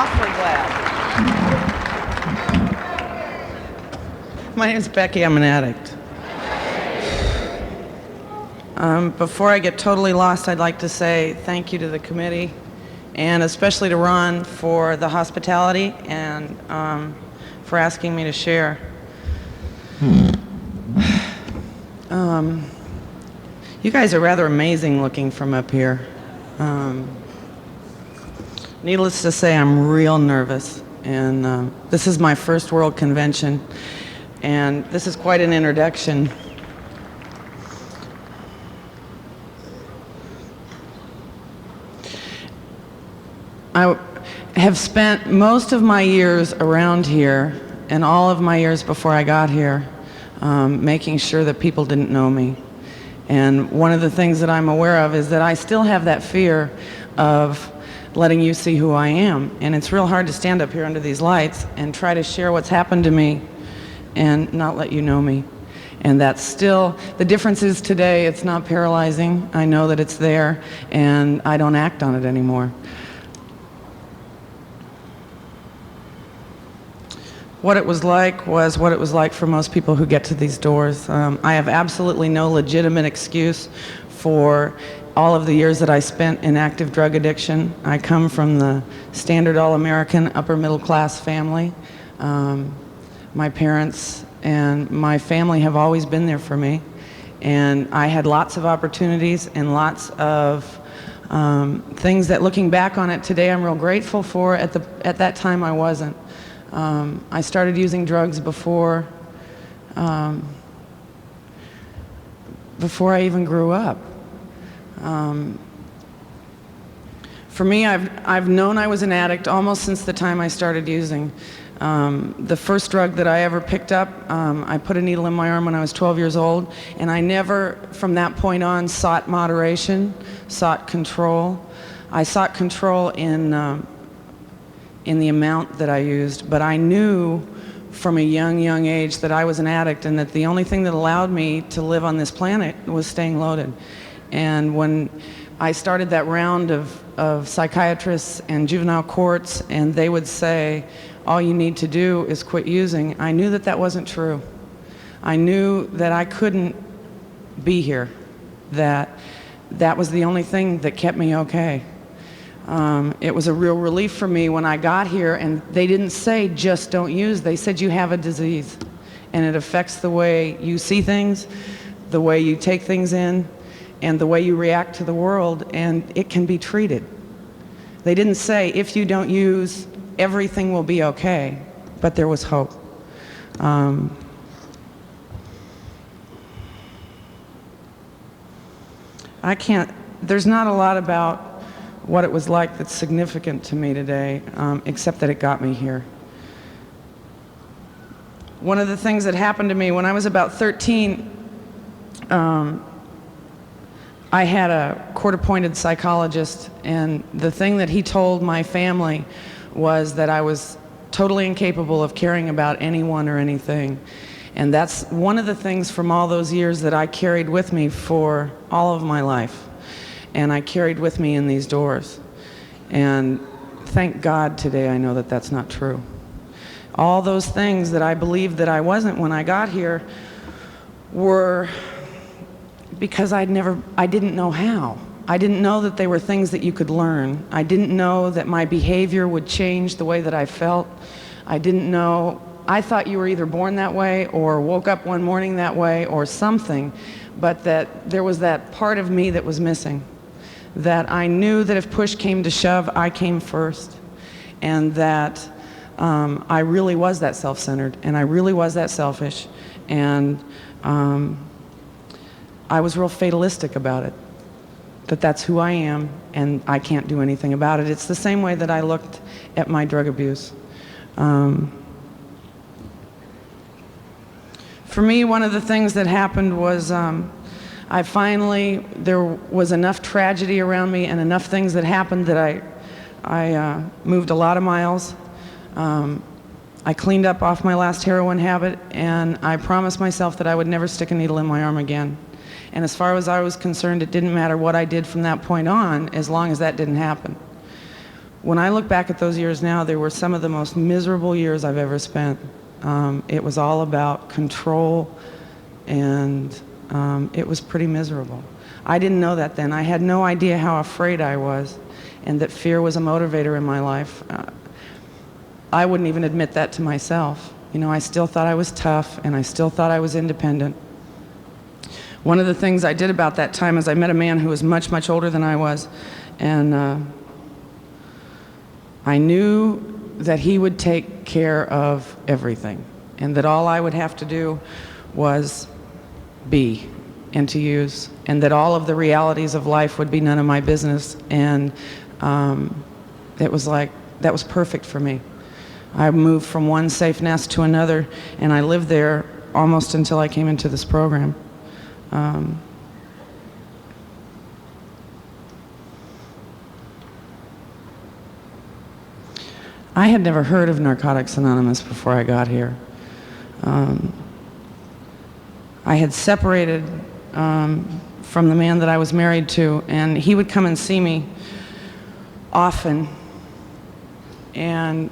awfully glad. My name is Becky. I'm an addict. Before I get totally lost, I'd like to say thank you to the committee, and especially to Ron for the hospitality and for asking me to share. You guys are rather amazing looking from up here. Needless to say, I'm real nervous, and this is my first World Convention, and this is quite an introduction. I have spent most of my years around here, and all of my years before I got here, making sure that people didn't know me. And one of the things that I'm aware of is that I still have that fear of letting you see who I am. And it's real hard to stand up here under these lights and try to share what's happened to me and not let you know me. And that's still, the difference is today it's not paralyzing. I know that it's there, and I don't act on it anymore. What it was like was what it was like for most people who get to these doors. I have absolutely no legitimate excuse for all of the years that I spent in active drug addiction. I come from the standard all-American upper middle class family. My parents and my family have always been there for me, and I had lots of opportunities and lots of things that, looking back on it today, I'm real grateful for. At that time I wasn't. I started using drugs before I even grew up. For me, I've known I was an addict almost since the time I started using. The first drug that I ever picked up, I put a needle in my arm when I was 12 years old, and I never, from that point on, sought moderation, sought control. I sought control in the amount that I used, but I knew from a young age that I was an addict, and that the only thing that allowed me to live on this planet was staying loaded. And when I started that round of psychiatrists and juvenile courts, and they would say, all you need to do is quit using, I knew that that wasn't true. I knew that I couldn't be here, that was the only thing that kept me okay. It was a real relief for me when I got here, and they didn't say just don't use, they said you have a disease, and it affects the way you see things, the way you take things in, and the way you react to the world, and it can be treated. They didn't say if you don't use, everything will be okay, but there was hope. There's not a lot about what it was like that's significant to me today, except that it got me here. One of the things that happened to me when I was about 13, I had a court-appointed psychologist, and the thing that he told my family was that I was totally incapable of caring about anyone or anything. And that's one of the things from all those years that I carried with me for all of my life. And I carried with me in these doors. And thank God today I know that that's not true. All those things that I believed that I wasn't when I got here were because I didn't know how. I didn't know that they were things that you could learn. I didn't know that my behavior would change the way that I felt. I didn't know. I thought you were either born that way or woke up one morning that way or something, but that there was that part of me that was missing. That I knew that if push came to shove, I came first, and that I really was that self-centered, and I really was that selfish, and I was real fatalistic about it, that that's who I am, and I can't do anything about it. It's the same way that I looked at my drug abuse. For me, one of the things that happened was there was enough tragedy around me and enough things that happened that I moved a lot of miles. I cleaned up off my last heroin habit, and I promised myself that I would never stick a needle in my arm again. And as far as I was concerned, it didn't matter what I did from that point on, as long as that didn't happen. when I look back at those years now, they were some of the most miserable years I've ever spent. It was all about control, and it was pretty miserable. I didn't know that then. I had no idea how afraid I was, and that fear was a motivator in my life. I wouldn't even admit that to myself. You know, I still thought I was tough, and I still thought I was independent. One of the things I did about that time is I met a man who was much, much older than I was, and I knew that he would take care of everything, and that all I would have to do was be and to use, and that all of the realities of life would be none of my business. And it was like, that was perfect for me. I moved from one safe nest to another, and I lived there almost until I came into this program. I had never heard of Narcotics Anonymous before I got here. I had separated from the man that I was married to, and he would come and see me often, and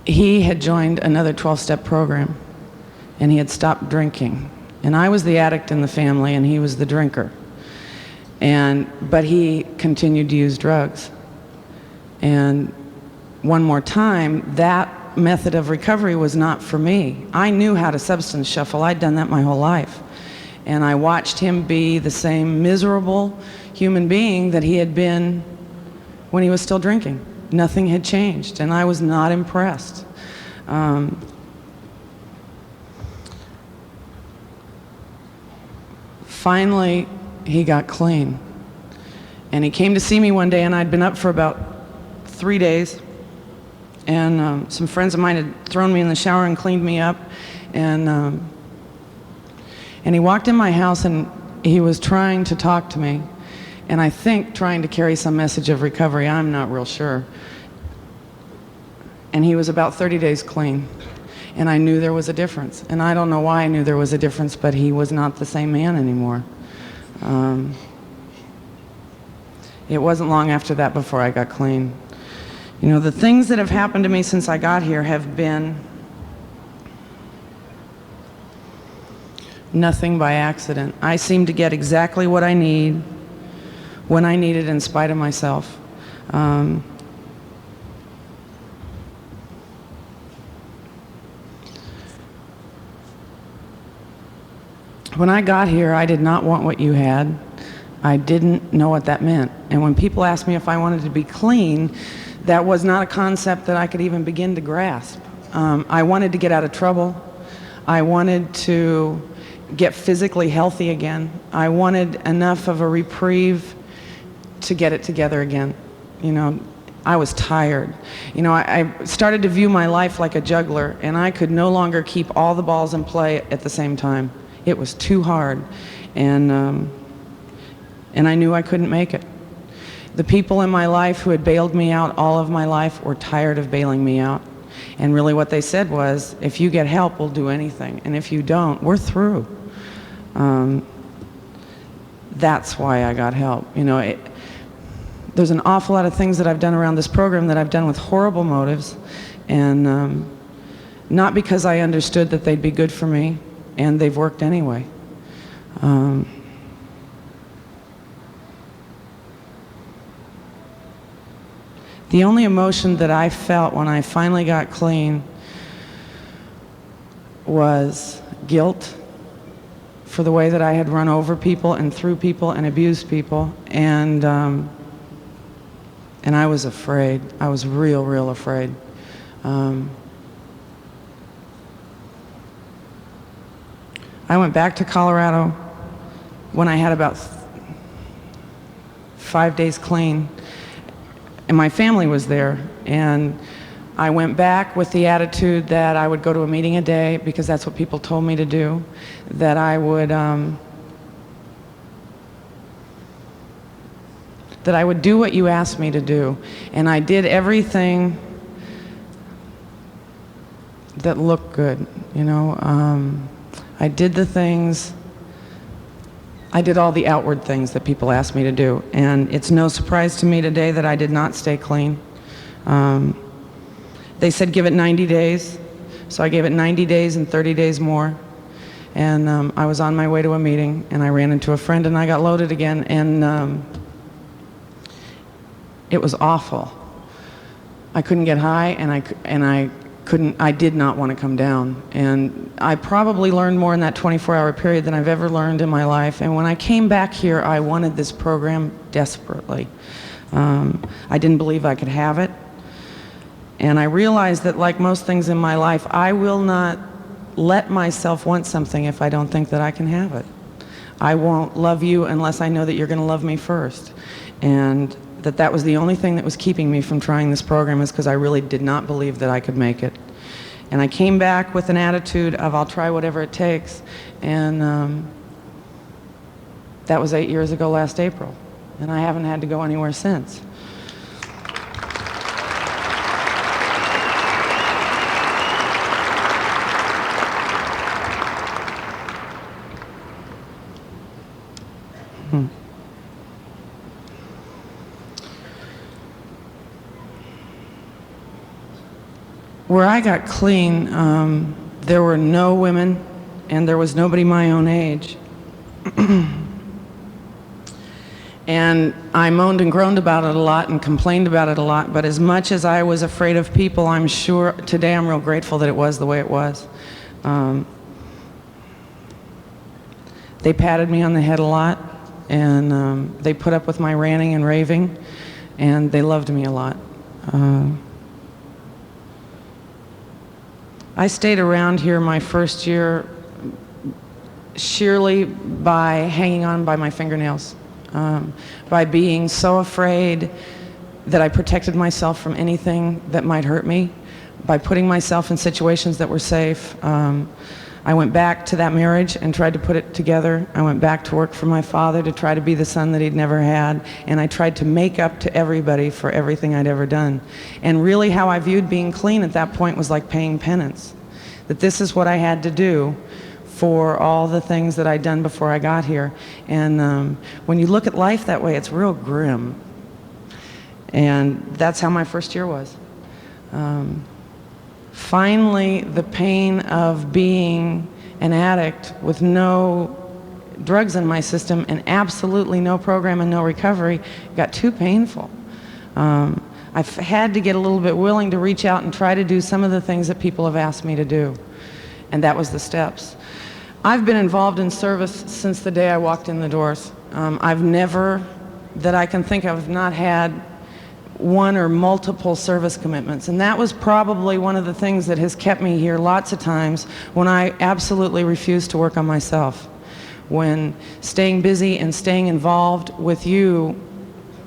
he had joined another 12-step program, and he had stopped drinking. And I was the addict in the family, and he was the drinker. But he continued to use drugs. And one more time, that method of recovery was not for me. I knew how to substance shuffle. I'd done that my whole life. And I watched him be the same miserable human being that he had been when he was still drinking. Nothing had changed, and I was not impressed. Finally, he got clean. And he came to see me one day, and I'd been up for about 3 days. And some friends of mine had thrown me in the shower and cleaned me up. And he walked in my house, and he was trying to talk to me. And I think trying to carry some message of recovery, I'm not real sure. And he was about 30 days clean. And I knew there was a difference. And I don't know why I knew there was a difference, but he was not the same man anymore. It wasn't long after that before I got clean. You know, the things that have happened to me since I got here have been nothing by accident. I seem to get exactly what I need when I need it, in spite of myself. When I got here, I did not want what you had. I didn't know what that meant. And when people asked me if I wanted to be clean, that was not a concept that I could even begin to grasp. I wanted to get out of trouble. I wanted to get physically healthy again. I wanted enough of a reprieve to get it together again. You know, I was tired. You know, I started to view my life like a juggler, and I could no longer keep all the balls in play at the same time. It was too hard, and I knew I couldn't make it. The people in my life who had bailed me out all of my life were tired of bailing me out. And really what they said was, if you get help, we'll do anything. And if you don't, we're through. That's why I got help. You know, there's an awful lot of things that I've done around this program that I've done with horrible motives, and not because I understood that they'd be good for me, and they've worked anyway. The only emotion that I felt when I finally got clean was guilt for the way that I had run over people and through people and abused people, and I was afraid. I was real afraid. I went back to Colorado when I had about 5 days clean, and my family was there, and I went back with the attitude that I would go to a meeting a day, because that's what people told me to do, that I would do what you asked me to do. And I did everything that looked good, you know. I did the things, I did all the outward things that people asked me to do. And it's no surprise to me today that I did not stay clean. They said give it 90 days, so I gave it 90 days and 30 days more. And I was on my way to a meeting, and I ran into a friend, and I got loaded again, and it was awful. I couldn't get high, and I did not want to come down. And I probably learned more in that 24-hour period than I've ever learned in my life. And when I came back here, I wanted this program desperately. I didn't believe I could have it. And I realized that, like most things in my life, I will not let myself want something if I don't think that I can have it. I won't love you unless I know that you're going to love me first. And that was the only thing that was keeping me from trying this program, is because I really did not believe that I could make it. And I came back with an attitude of I'll try whatever it takes. And that was 8 years ago last April. And I haven't had to go anywhere since. Where I got clean, there were no women, and there was nobody my own age. And I moaned and groaned about it a lot and complained about it a lot, but as much as I was afraid of people, I'm sure today I'm real grateful that it was the way it was. They patted me on the head a lot, and they put up with my ranting and raving, and they loved me a lot. I stayed around here my first year sheerly by hanging on by my fingernails, by being so afraid that I protected myself from anything that might hurt me, by putting myself in situations that were safe. I went back to that marriage and tried to put it together. I went back to work for my father to try to be the son that he'd never had, and I tried to make up to everybody for everything I'd ever done. And really how I viewed being clean at that point was like paying penance, that this is what I had to do for all the things that I'd done before I got here. And when you look at life that way, it's real grim. And that's how my first year was. Finally, the pain of being an addict with no drugs in my system and absolutely no program and no recovery got too painful. I've had to get a little bit willing to reach out and try to do some of the things that people have asked me to do. And that was the steps. I've been involved in service since the day I walked in the doors. I've never, that I can think of, not had one or multiple service commitments. And that was probably one of the things that has kept me here lots of times when I absolutely refused to work on myself. When staying busy and staying involved with you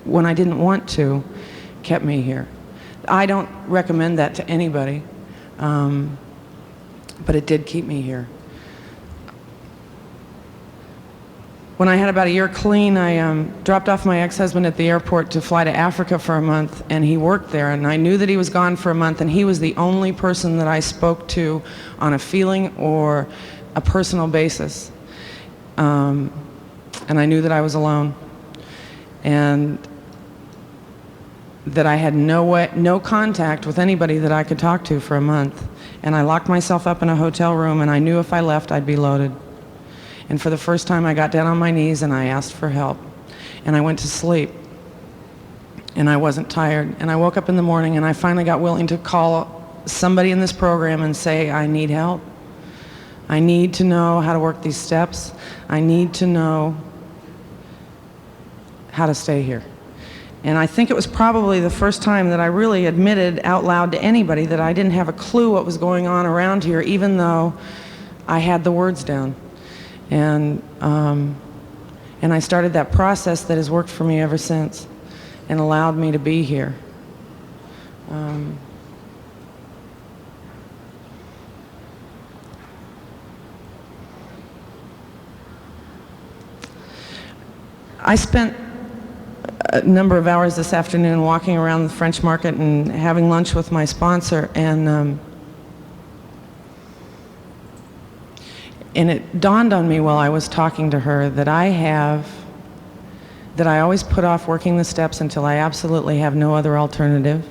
when I didn't want to kept me here. I don't recommend that to anybody, but it did keep me here. When I had about a year clean, I dropped off my ex-husband at the airport to fly to Africa for a month, and he worked there, and I knew that he was gone for a month, and he was the only person that I spoke to on a feeling or a personal basis. And I knew that I was alone, and that I had no contact with anybody that I could talk to for a month. And I locked myself up in a hotel room, and I knew if I left, I'd be loaded. And for the first time, I got down on my knees and I asked for help. And I went to sleep. And I wasn't tired. And I woke up in the morning and I finally got willing to call somebody in this program and say, I need help. I need to know how to work these steps. I need to know how to stay here. And I think it was probably the first time that I really admitted out loud to anybody that I didn't have a clue what was going on around here, even though I had the words down. And I started that process that has worked for me ever since and allowed me to be here. I spent a number of hours this afternoon walking around the French Market and having lunch with my sponsor, and it dawned on me while I was talking to her that I always put off working the steps until I absolutely have no other alternative,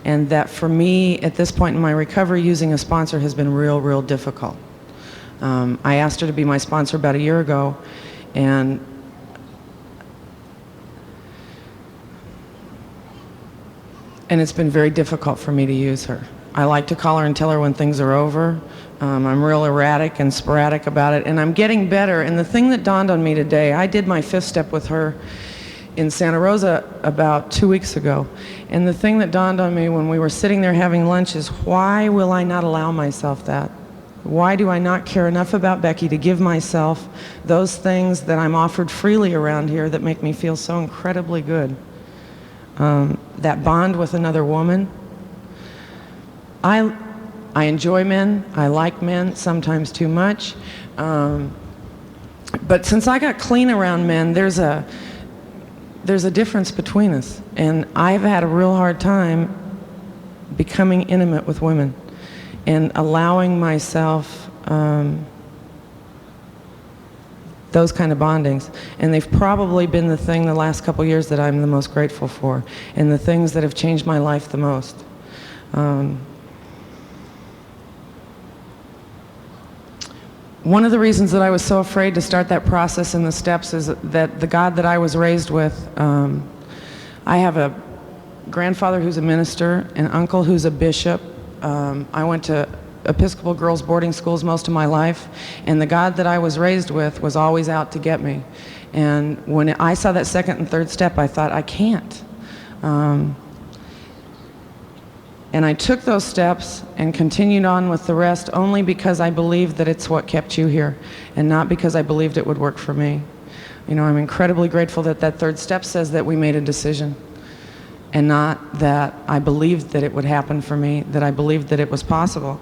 And that for me, at this point in my recovery, using a sponsor has been real, real difficult. I asked her to be my sponsor about a year ago, and it's been very difficult for me to use her. I like to call her and tell her when things are over. I'm real erratic and sporadic about it, and I'm getting better. And the thing that dawned on me today, I did my 5th step with her in Santa Rosa about 2 weeks ago. And the thing that dawned on me when we were sitting there having lunch is, why will I not allow myself that? Why do I not care enough about Becky to give myself those things that I'm offered freely around here that make me feel so incredibly good? That bond with another woman. I enjoy men. I like men, sometimes too much. But since I got clean around men, there's a difference between us. And I've had a real hard time becoming intimate with women and allowing myself those kind of bondings. And they've probably been the thing the last couple years that I'm the most grateful for, and the things that have changed my life the most. One of the reasons that I was so afraid to start that process in the steps is that the God that I was raised with, I have a grandfather who's a minister, an uncle who's a bishop. I went to Episcopal girls' boarding schools most of my life, and the God that I was raised with was always out to get me. And when I saw that 2nd and 3rd step, I thought, I can't. And I took those steps and continued on with the rest only because I believed that it's what kept you here, and not because I believed it would work for me. You know, I'm incredibly grateful that that 3rd step says that we made a decision, and not that I believed that it would happen for me, that I believed that it was possible.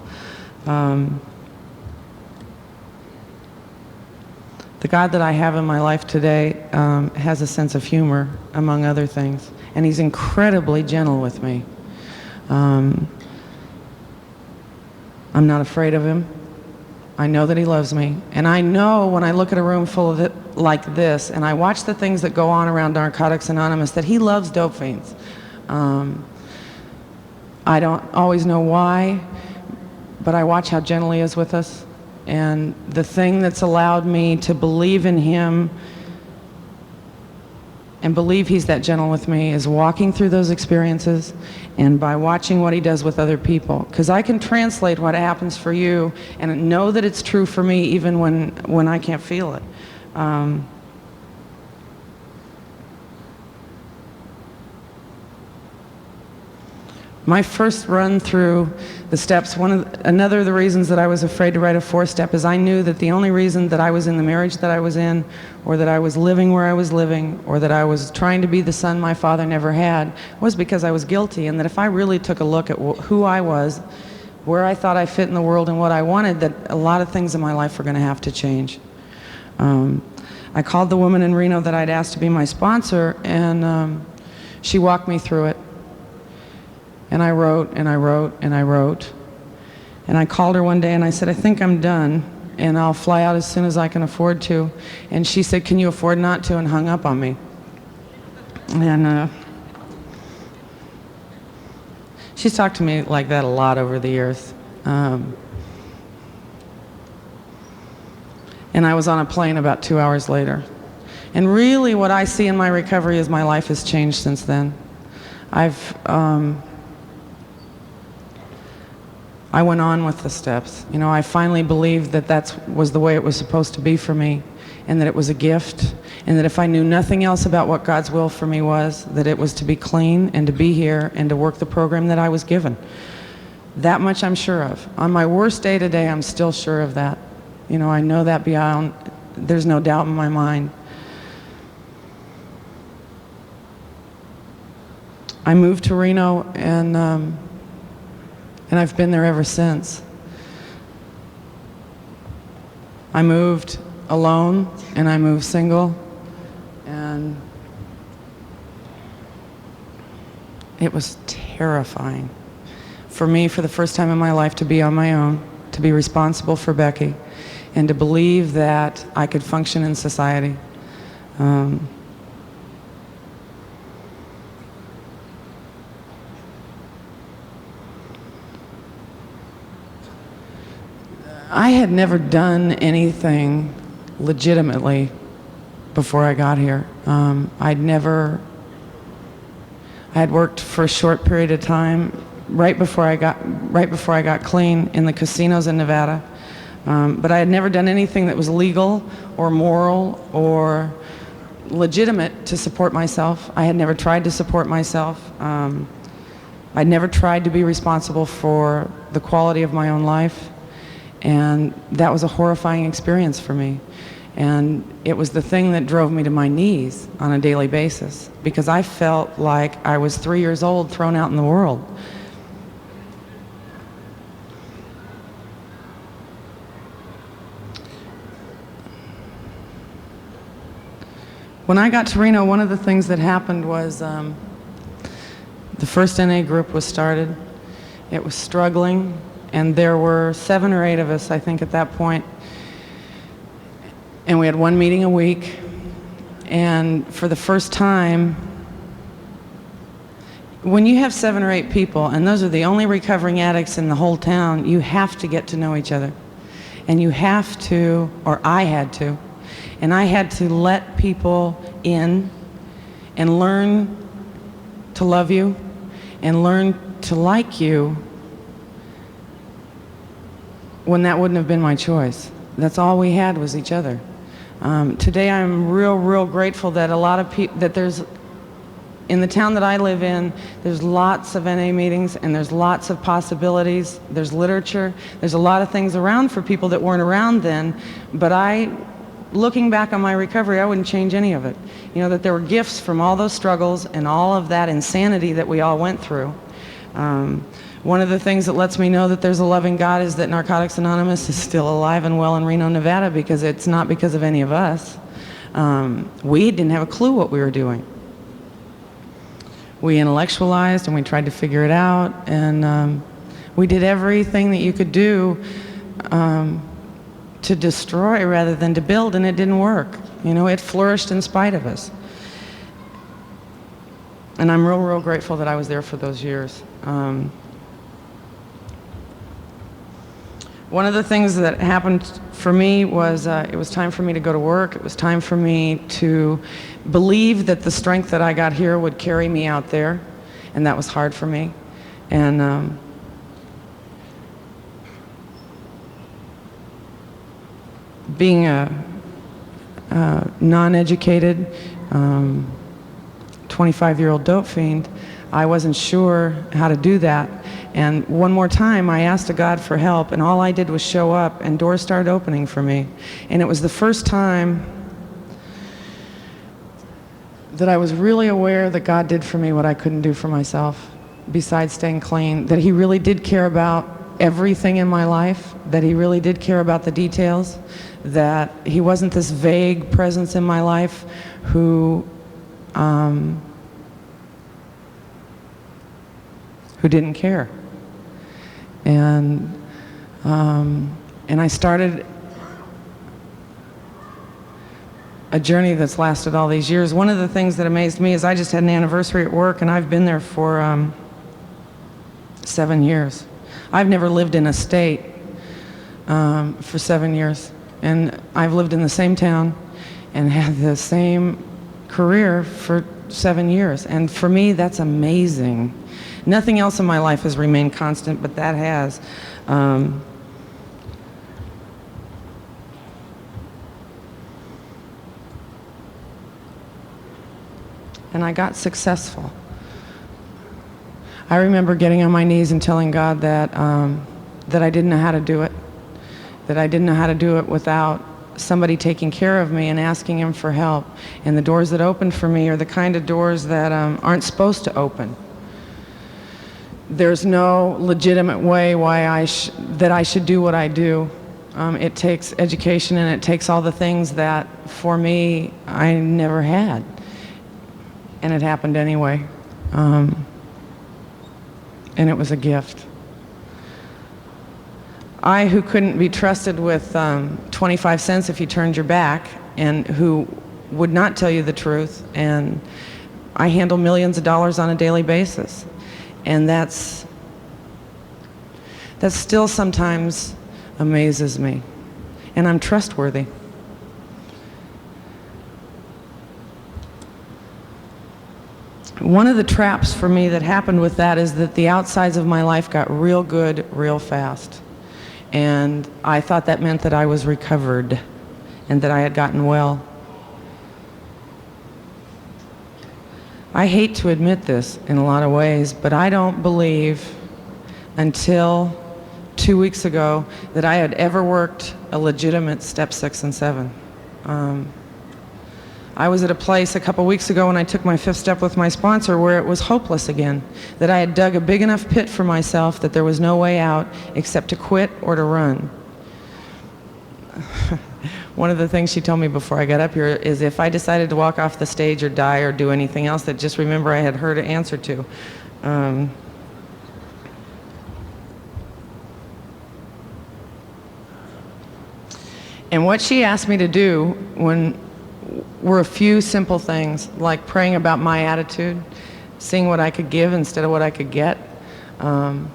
The God that I have in my life today has a sense of humor, among other things, and he's incredibly gentle with me. I'm not afraid of him. I know that he loves me. And I know when I look at a room full of it like this, and I watch the things that go on around Narcotics Anonymous, that he loves dope fiends. I don't always know why, but I watch how gentle he is with us. And the thing that's allowed me to believe in him and believe he's that gentle with me is walking through those experiences, and by watching what he does with other people. Because I can translate what happens for you and know that it's true for me even when I can't feel it. My first run through the steps, another of the reasons that I was afraid to write a 4-step is I knew that the only reason that I was in the marriage that I was in, or that I was living where I was living, or that I was trying to be the son my father never had, was because I was guilty, and that if I really took a look at who I was, where I thought I fit in the world, and what I wanted, that a lot of things in my life were going to have to change. I called the woman in Reno that I'd asked to be my sponsor, and she walked me through it. And I wrote, and I wrote, and I wrote. And I called her one day and I said, I think I'm done, and I'll fly out as soon as I can afford to. And she said, can you afford not to? And hung up on me. And she's talked to me like that a lot over the years. And I was on a plane about 2 hours later. And really what I see in my recovery is my life has changed since then. I went on with the steps. You know, I finally believed that that was the way it was supposed to be for me, and that it was a gift, and that if I knew nothing else about what God's will for me was, that it was to be clean and to be here and to work the program that I was given. That much I'm sure of. On my worst day today, I'm still sure of that. You know, I know that beyond, there's no doubt in my mind. I moved to Reno, and I've been there ever since. I moved alone, and I moved single, and it was terrifying for me, for the first time in my life, to be on my own, to be responsible for Becky, and to believe that I could function in society. I had never done anything legitimately before I got here. I had worked for a short period of time right before I got clean in the casinos in Nevada. But I had never done anything that was legal or moral or legitimate to support myself. I had never tried to support myself. I'd never tried to be responsible for the quality of my own life. And that was a horrifying experience for me. And it was the thing that drove me to my knees on a daily basis, because I felt like I was 3 years old thrown out in the world. When I got to Reno, one of the things that happened was the first NA group was started. It was struggling, and there were 7 or 8 of us, I think, at that point. And we had 1 meeting a week. And for the first time, when you have 7 or 8 people, and those are the only recovering addicts in the whole town, you have to get to know each other. And you have to, or I had to, and I had to let people in and learn to love you and learn to like you when that wouldn't have been my choice. That's all we had was each other. Today I'm real grateful that a lot of people, that there's, in the town that I live in, there's lots of NA meetings and there's lots of possibilities. There's literature. There's a lot of things around for people that weren't around then, but looking back on my recovery, I wouldn't change any of it. You know, that there were gifts from all those struggles and all of that insanity that we all went through. One of the things that lets me know that there's a loving God is that Narcotics Anonymous is still alive and well in Reno, Nevada, because it's not because of any of us. We didn't have a clue what we were doing. We intellectualized and we tried to figure it out, and we did everything that you could do to destroy rather than to build, and it didn't work. You know, it flourished in spite of us. And I'm real grateful that I was there for those years. One of the things that happened for me was it was time for me to go to work. It was time for me to believe that the strength that I got here would carry me out there, and that was hard for me. And being a non-educated 25-year-old dope fiend, I wasn't sure how to do that. And one more time, I asked God for help, and all I did was show up, and doors started opening for me. And it was the first time that I was really aware that God did for me what I couldn't do for myself, besides staying clean, that He really did care about everything in my life, that He really did care about the details, that He wasn't this vague presence in my life who didn't care. And I started a journey that's lasted all these years. One of the things that amazed me is I just had an anniversary at work, and I've been there for 7 years. I've never lived in a state for 7 years, and I've lived in the same town and had the same career for 7 years, and for me that's amazing. Nothing else in my life has remained constant, but that has. And I got successful. I remember getting on my knees and telling God that that I didn't know how to do it, that I didn't know how to do it without somebody taking care of me and asking Him for help. And the doors that opened for me are the kind of doors that aren't supposed to open. There's no legitimate way that I should do what I do. It takes education, and it takes all the things that, for me, I never had. And it happened anyway. And it was a gift. I, who couldn't be trusted with 25 cents if you turned your back, and who would not tell you the truth, and I handle millions of dollars on a daily basis. And that's still sometimes amazes me. And I'm trustworthy. One of the traps for me that happened with that is that the outsides of my life got real good real fast. And I thought that meant that I was recovered and that I had gotten well. I hate to admit this in a lot of ways, but I don't believe until 2 weeks ago that I had ever worked a legitimate step 6 and 7. I was at a place a couple weeks ago when I took my 5th step with my sponsor where it was hopeless again, that I had dug a big enough pit for myself that there was no way out except to quit or to run. One of the things she told me before I got up here is if I decided to walk off the stage or die or do anything else, that just remember I had her to answer to. And what she asked me to do were a few simple things, like praying about my attitude, seeing what I could give instead of what I could get. And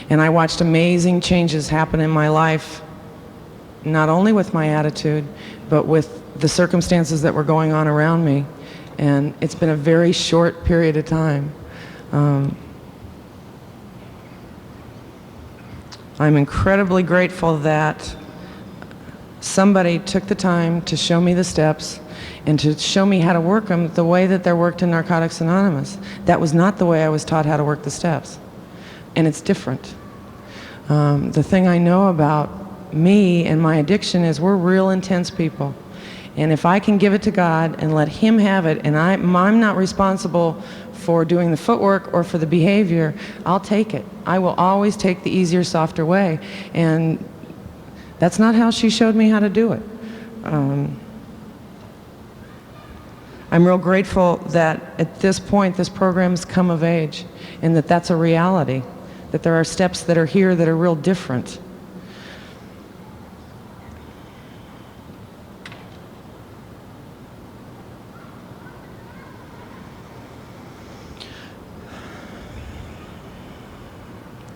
I watched amazing changes happen in my life, not only with my attitude, but with the circumstances that were going on around me. And it's been a very short period of time. I'm incredibly grateful that somebody took the time to show me the steps and to show me how to work them the way that they're worked in Narcotics Anonymous. That was not the way I was taught how to work the steps. And it's different. The thing I know about me and my addiction is we're real intense people. And if I can give it to God and let Him have it, and I'm not responsible for doing the footwork or for the behavior, I'll take it. I will always take the easier, softer way. And that's not how she showed me how to do it. I'm real grateful that at this point this program's come of age and that that's a reality, that there are steps that are here that are real different.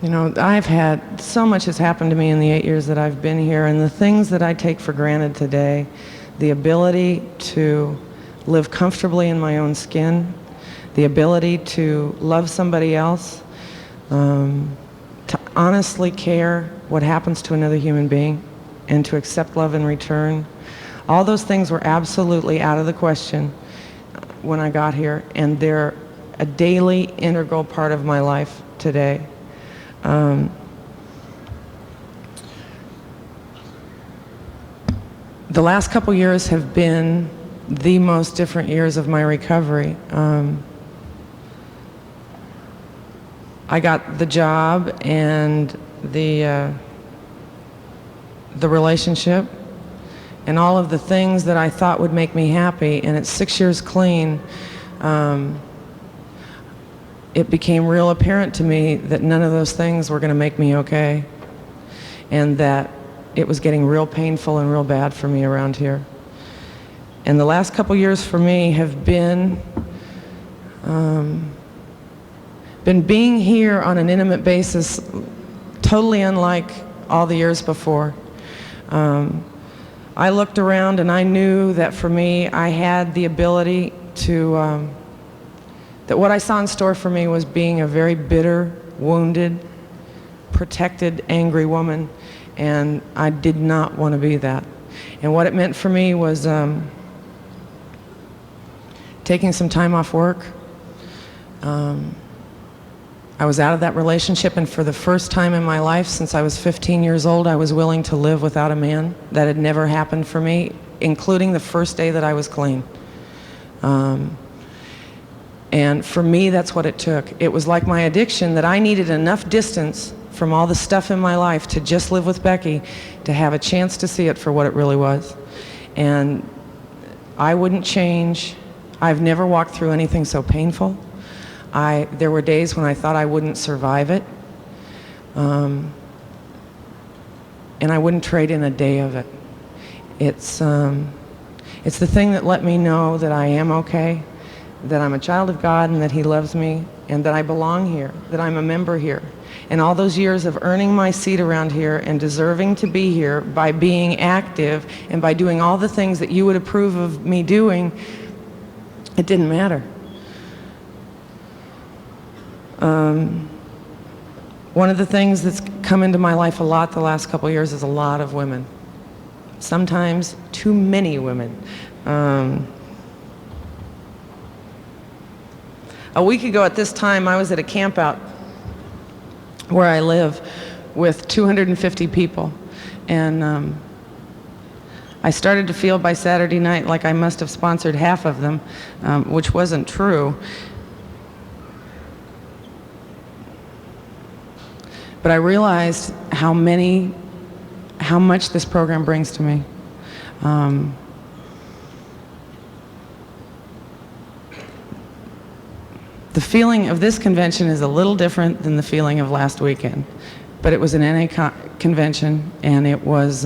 You know, I've had, so much has happened to me in the 8 years that I've been here, and the things that I take for granted today, the ability to live comfortably in my own skin, the ability to love somebody else, to honestly care what happens to another human being, and to accept love in return. All those things were absolutely out of the question when I got here, and they're a daily, integral part of my life today. The last couple years have been the most different years of my recovery. I got the job and the relationship and all of the things that I thought would make me happy, and at 6 years clean, it became real apparent to me that none of those things were going to make me okay, and that it was getting real painful and real bad for me around here. And the last couple years for me have been being here on an intimate basis, totally unlike all the years before. I looked around and I knew that for me, I had the ability to, that what I saw in store for me was being a very bitter, wounded, protected, angry woman, and I did not want to be that. And what it meant for me was taking some time off work. I was out of that relationship, and for the first time in my life since I was 15 years old, I was willing to live without a man. That had never happened for me, including the first day that I was clean. And for me, that's what it took. It was like my addiction, that I needed enough distance from all the stuff in my life to just live with Becky, to have a chance to see it for what it really was. And I wouldn't change. I've never walked through anything so painful. There were days when I thought I wouldn't survive it. And I wouldn't trade in a day of it. It's the thing that let me know that I am okay, that I'm a child of God and that He loves me, and that I belong here, that I'm a member here. And all those years of earning my seat around here and deserving to be here by being active and by doing all the things that you would approve of me doing, it didn't matter. One of the things that's come into my life a lot the last couple of years is a lot of women. Sometimes too many women. A week ago at this time, I was at a camp out where I live with 250 people. And I started to feel by Saturday night like I must have sponsored half of them, which wasn't true. But I realized how much this program brings to me. The feeling of this convention is a little different than the feeling of last weekend, but it was an NA convention, and it was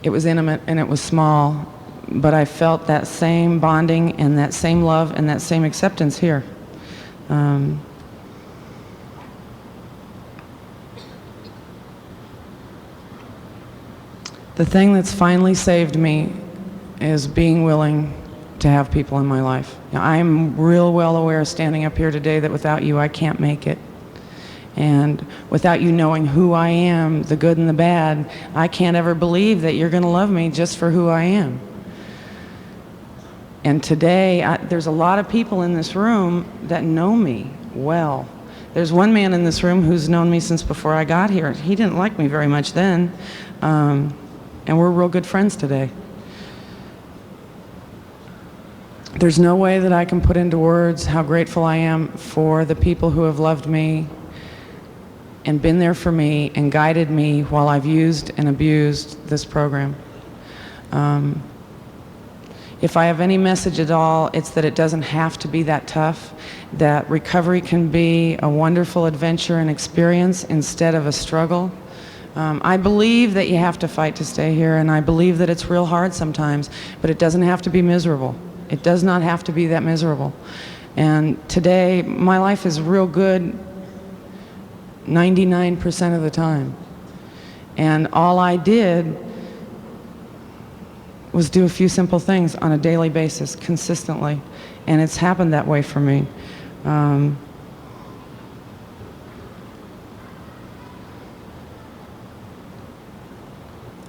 it was intimate and it was small, but I felt that same bonding and that same love and that same acceptance here. The thing that's finally saved me is being willing to have people in my life. Now, I'm real well aware standing up here today that without you I can't make it. And without you knowing who I am, the good and the bad, I can't ever believe that you're going to love me just for who I am. And today, there's a lot of people in this room that know me well. There's one man in this room who's known me since before I got here. He didn't like me very much then, and we're real good friends today. There's no way that I can put into words how grateful I am for the people who have loved me and been there for me and guided me while I've used and abused this program. If I have any message at all, it's that it doesn't have to be that tough, that recovery can be a wonderful adventure and experience instead of a struggle. I believe that you have to fight to stay here, and I believe that it's real hard sometimes, but it doesn't have to be miserable. It does not have to be that miserable. And today, my life is real good 99% of the time. And all I did was do a few simple things on a daily basis, consistently. And it's happened that way for me.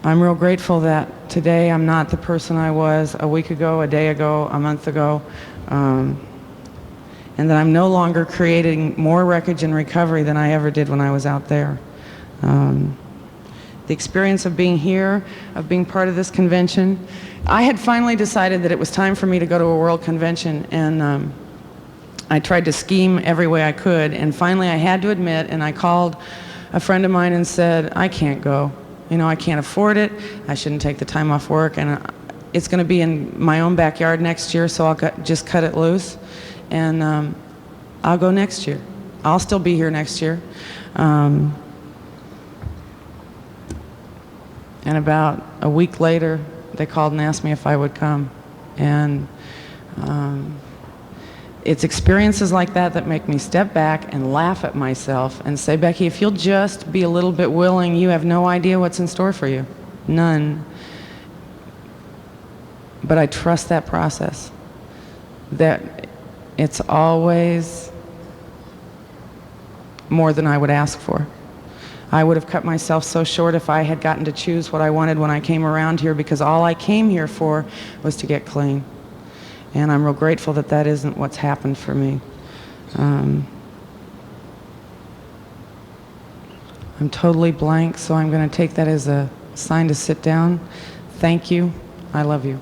I'm real grateful that today I'm not the person I was a week ago, a day ago, a month ago, and that I'm no longer creating more wreckage and recovery than I ever did when I was out there. The experience of being here, of being part of this convention, I had finally decided that it was time for me to go to a world convention, and I tried to scheme every way I could, and finally I had to admit, and I called a friend of mine and said, I can't go. You know, I can't afford it, I shouldn't take the time off work, and it's going to be in my own backyard next year, so I'll just cut it loose, and I'll go next year. I'll still be here next year. And about a week later, they called and asked me if I would come. And it's experiences like that that make me step back and laugh at myself and say, Becky, if you'll just be a little bit willing, you have no idea what's in store for you. None. But I trust that process, that it's always more than I would ask for. I would have cut myself so short if I had gotten to choose what I wanted when I came around here, because all I came here for was to get clean. And I'm real grateful that that isn't what's happened for me. I'm totally blank, so I'm going to take that as a sign to sit down. Thank you. I love you.